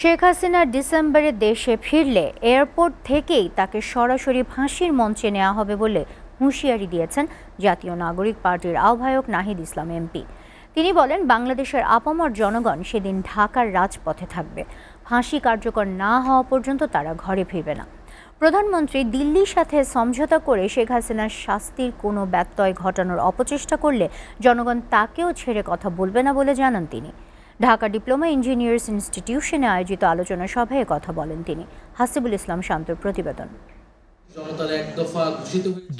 শেখ হাসিনা ডিসেম্বরে দেশে ফিরলে এয়ারপোর্ট থেকেই তাকে সরাসরি ফাঁসির মঞ্চে নেওয়া হবে বলে হুঁশিয়ারি দিয়েছেন জাতীয় নাগরিক পার্টির আহ্বায়ক নাহিদ ইসলাম এমপি। তিনি বলেন, বাংলাদেশের আপামর জনগণ সেদিন ঢাকার রাজপথে থাকবে। ফাঁসি কার্যকর না হওয়া পর্যন্ত তারা ঘরে ফিরবে না। প্রধানমন্ত্রী দিল্লির সাথে সমঝোতা করে শেখ হাসিনার শাস্তির কোনো ব্যত্যয় ঘটানোর অপচেষ্টা করলে জনগণ তাকেও ছেড়ে কথা বলবে না বলে জানান তিনি। ঢাকা ডিপ্লোমা ইঞ্জিনিয়ার্স ইনস্টিটিউশনে আয়োজিত আলোচনা সভায় কথা বলেন তিনি। হাসিবুল ইসলাম শান্তর প্রতিবেদন।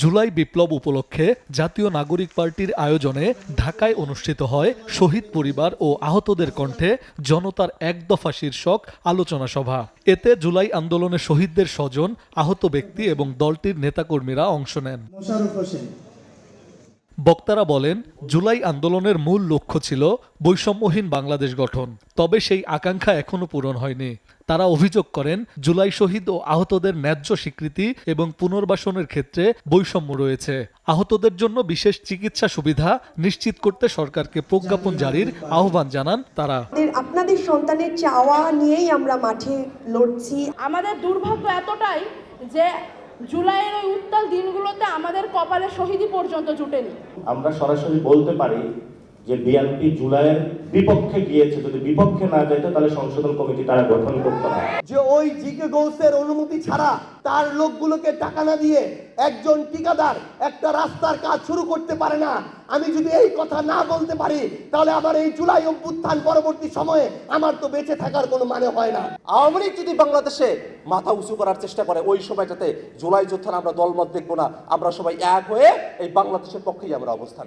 জুলাই বিপ্লব উপলক্ষে জাতীয় নাগরিক পার্টির আয়োজনে ঢাকায় অনুষ্ঠিত হয় শহীদ পরিবার ও আহতদের কণ্ঠে জনতার এক দফা শীর্ষক আলোচনা সভা। এতে জুলাই আন্দোলনে শহীদদের স্বজন, আহত ব্যক্তি এবং দলটির নেতাকর্মীরা অংশ নেন। বক্তারা বলেন, জুলাই আন্দোলনের মূল লক্ষ্য ছিল বৈষম্যহীন বাংলাদেশ গঠন, তবে সেই আকাঙ্ক্ষা এখনো পূরণ হয়নি। তারা অভিযোগ করেন, জুলাই শহীদ ও আহতদের ন্যায্য স্বীকৃতি এবং পুনর্বাসনের ক্ষেত্রে বৈষম্য রয়েছে। আহতদের জন্য বিশেষ চিকিৎসা সুবিধা নিশ্চিত করতে সরকারকে প্রজ্ঞাপন জারির আহ্বান জানান তারা। আপনাদের সন্তানের চাওয়া নিয়েই আমরা মাঠে লড়ছি। আমাদের দুর্ভাগ্য এতটাই যে জুলাইয়ের ওই উত্তাল দিনগুলোতে আমাদের কপালে শহীদই পর্যন্ত জুটেনি। আমরা সরাসরি বলতে পারি যে বিএনপি জুলাইয়ের বিপক্ষে গিয়েছে। যদি বিপক্ষে না যেত তাহলে সংশোধন কমিটি তারা গঠন করতে না। যে ওই জিকে গৌসের অনুমতি ছাড়া তার লোকগুলোকে টাকা না দিয়ে একজন ঠিকাদার একটা রাস্তার কাজ শুরু করতে পারে না। আমি যদি এই কথা না বলতে পারি তাহলে আমার এই জুলাই অভ্যুত্থান পরবর্তী সময়ে আমার তো বেঁচে থাকার কোনো মানে হয় না। আওয়ামী লীগ যদি বাংলাদেশে মাথা উঁচু করার চেষ্টা করে, ওই সময়টাতে জুলাই যোদ্ধারা আমরা দলমত দেখবো না, আমরা সবাই এক হয়ে এই বাংলাদেশের পক্ষেই আমরা অবস্থান।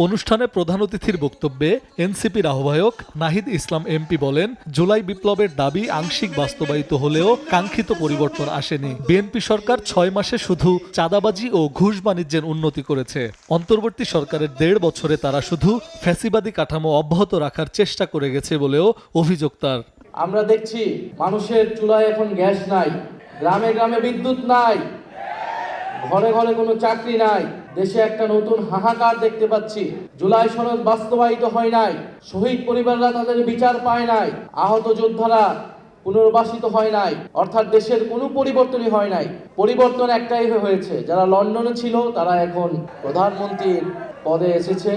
অনুষ্ঠানে প্রধান অতিথির বক্তব্যে এনসিপির আহ্বায়ক নাহিদ ইসলাম এমপি বলেন, জুলাই বিপ্লবের দাবি আংশিক বাস্তবায়িত হলেও কাঙ্ক্ষিত পরিবর্তন আসেনি। বিএনপি সরকার 6 মাসে শুধু চাঁদাবাজি ও ঘুষ বাণিজ্যের উন্নতি করেছে। অন্তর্বর্তী সরকারের 1.5 বছরে তারা শুধু ফ্যাসিবাদী কাঠামো অব্যাহত রাখার চেষ্টা করে গেছে বলেও অভিযোগ তার। আমরা দেখছি মানুষের চুলায় এখন গ্যাস নাই, গ্রামে গ্রামে বিদ্যুৎ নাই, ঘরে ঘরে কোনো চাকরি নাই। দেশে একটা নতুন হাহাকার দেখতে পাচ্ছি। জুলাই সনদ বাস্তবায়িত হয় নাই, শহীদ পরিবাররা তাদের বিচার পায় নাই, আহত যোদ্ধারা পুনর্বাসিত হয় নাই, অর্থাৎ দেশের কোনো পরিবর্তনই হয় নাই। পরিবর্তন একটাই হয়েছে, যারা লন্ডনে ছিল তারা এখন প্রধানমন্ত্রীর পদে এসেছে।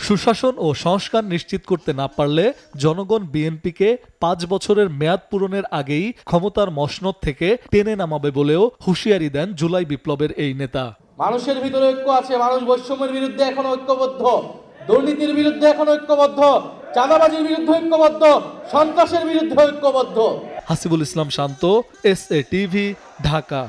সুশাসন ও সংস্কার নিশ্চিত করতে না পারলে জনগণ বিএনপিকে 5 বছরের মেয়াদ পূরণের আগেই ক্ষমতার মসনদ থেকে টেনে নামাবে বলেও হুঁশিয়ারি দেন জুলাই বিপ্লবের এই নেতা। মানুষের ভিতরে ঐক্য আছে, মানুষ বৈষম্যের বিরুদ্ধে এখন ঐক্যবদ্ধ, দুর্নীতির বিরুদ্ধে এখন ঐক্যবদ্ধ, চাঁদাবাজির বিরুদ্ধে ঐক্যবদ্ধ, সন্ত্রাসের বিরুদ্ধে ঐক্যবদ্ধ। হাসিবুল ইসলাম শান্ত, SA টিভি, ঢাকা।